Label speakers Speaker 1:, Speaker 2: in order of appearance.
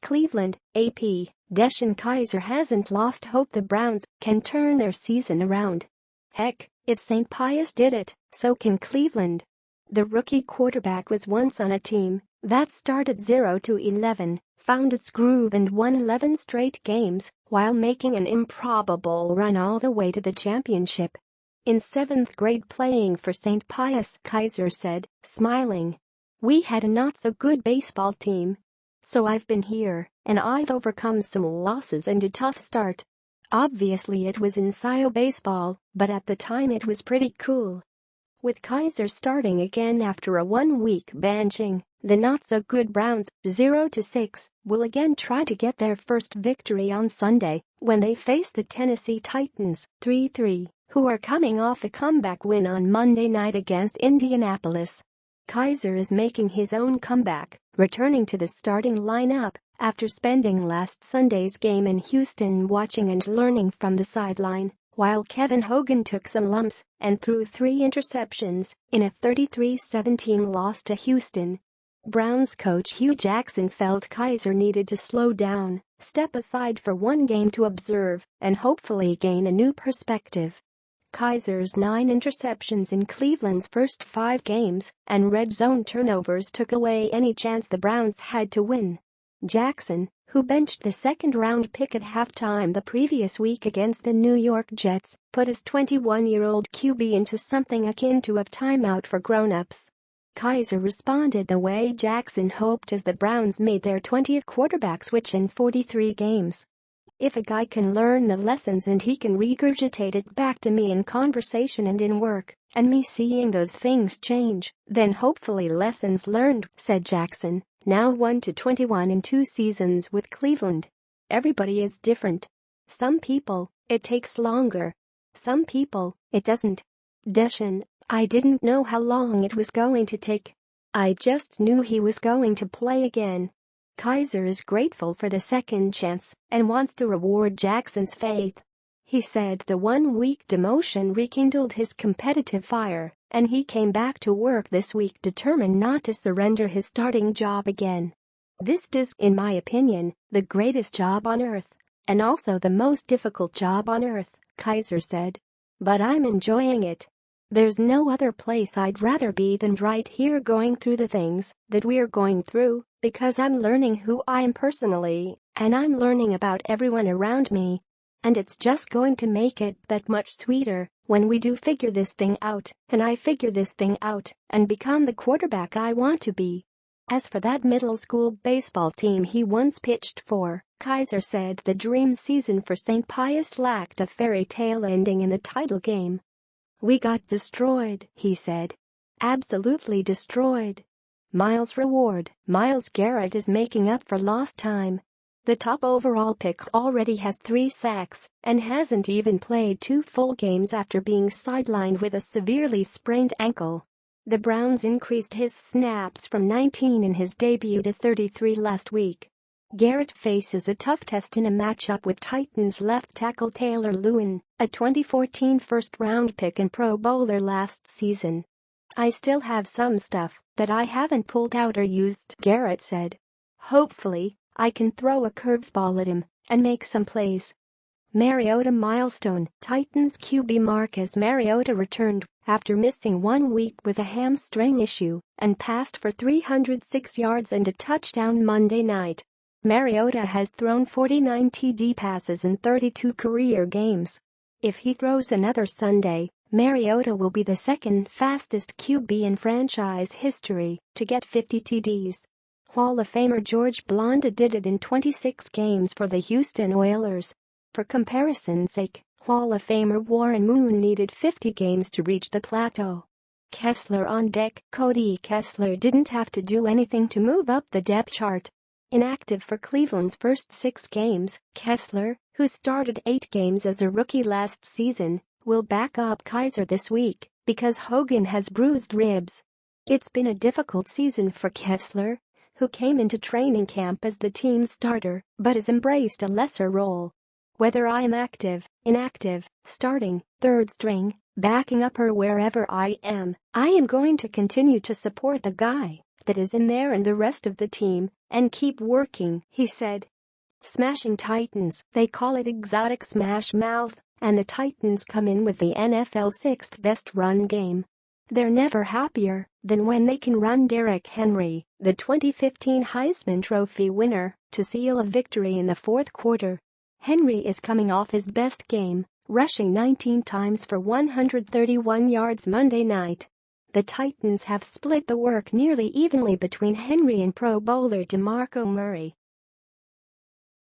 Speaker 1: Cleveland, AP, DeShone Kizer hasn't lost hope the Browns can turn their season around. Heck, if St. Pius did it, so can Cleveland. The rookie quarterback was once on a team that started 0-11, found its groove and won 11 straight games while making an improbable run all the way to the championship. In 7th grade playing for St. Pius, Kizer said, smiling. We had a not-so-good baseball team. So I've been here, and I've overcome some losses and a tough start. Obviously it was in scio baseball, but at the time it was pretty cool. With Kizer starting again after a 1-week benching, the not-so-good Browns, 0-6, will again try to get their first victory on Sunday when they face the Tennessee Titans, 3-3, who are coming off a comeback win on Monday night against Indianapolis. Kizer is making his own comeback, returning to the starting lineup after spending last Sunday's game in Houston watching and learning from the sideline, while Kevin Hogan took some lumps and threw 3 interceptions in a 33-17 loss to Houston. Browns coach Hugh Jackson felt Kizer needed to slow down, step aside for one game to observe, and hopefully gain a new perspective. Kizer's 9 interceptions in Cleveland's first 5 games and red zone turnovers took away any chance the Browns had to win. Jackson, who benched the second-round pick at halftime the previous week against the New York Jets, put his 21-year-old QB into something akin to a timeout for grown-ups. Kizer responded the way Jackson hoped as the Browns made their 20th quarterback switch in 43 games. If a guy can learn the lessons and he can regurgitate it back to me in conversation and in work, and me seeing those things change, then hopefully lessons learned, said Jackson, now 1-21 in 2 seasons with Cleveland. Everybody is different. Some people, it takes longer. Some people, it doesn't. DeShone, I didn't know how long it was going to take. I just knew he was going to play again. Kizer is grateful for the second chance and wants to reward Jackson's faith. He said the 1-week demotion rekindled his competitive fire, and he came back to work this week determined not to surrender his starting job again. This is, in my opinion, the greatest job on earth, and also the most difficult job on earth, Kizer said. But I'm enjoying it. There's no other place I'd rather be than right here going through the things that we're going through, because I'm learning who I am personally, and I'm learning about everyone around me. And it's just going to make it that much sweeter when we do figure this thing out, and I figure this thing out, and become the quarterback I want to be. As for that middle school baseball team he once pitched for, Kizer said the dream season for St. Pius lacked a fairy tale ending in the title game. We got destroyed, he said. Absolutely destroyed. Myles Garrett is making up for lost time. The top overall pick already has 3 sacks and hasn't even played 2 full games after being sidelined with a severely sprained ankle. The Browns increased his snaps from 19 in his debut to 33 last week. Garrett faces a tough test in a matchup with Titans left tackle Taylor Lewin, a 2014 first-round pick and Pro Bowler last season. I still have some stuff that I haven't pulled out or used, Garrett said. Hopefully, I can throw a curveball at him and make some plays. Mariota milestone. Titans QB Marcus Mariota returned after missing 1 week with a hamstring issue and passed for 306 yards and a touchdown Monday night. Mariota has thrown 49 TD passes in 32 career games. If he throws another Sunday, Mariota will be the second fastest QB in franchise history to get 50 TDs. Hall of Famer George Blanda did it in 26 games for the Houston Oilers. For comparison's sake, Hall of Famer Warren Moon needed 50 games to reach the plateau. Kessler on deck. Cody Kessler didn't have to do anything to move up the depth chart. Inactive for Cleveland's first 6 games, Kessler, who started 8 games as a rookie last season, will back up Kizer this week because Hogan has bruised ribs. It's been a difficult season for Kessler, who came into training camp as the team's starter but has embraced a lesser role. Whether I am active, inactive, starting, third string, backing up or wherever I am going to continue to support the guy, that is in there and the rest of the team, and keep working," he said. Smashing Titans, they call it exotic smash mouth, and the Titans come in with the NFL's sixth best run game. They're never happier than when they can run Derrick Henry, the 2015 Heisman Trophy winner, to seal a victory in the fourth quarter. Henry is coming off his best game, rushing 19 times for 131 yards Monday night. The Titans have split the work nearly evenly between Henry and Pro Bowler DeMarco Murray.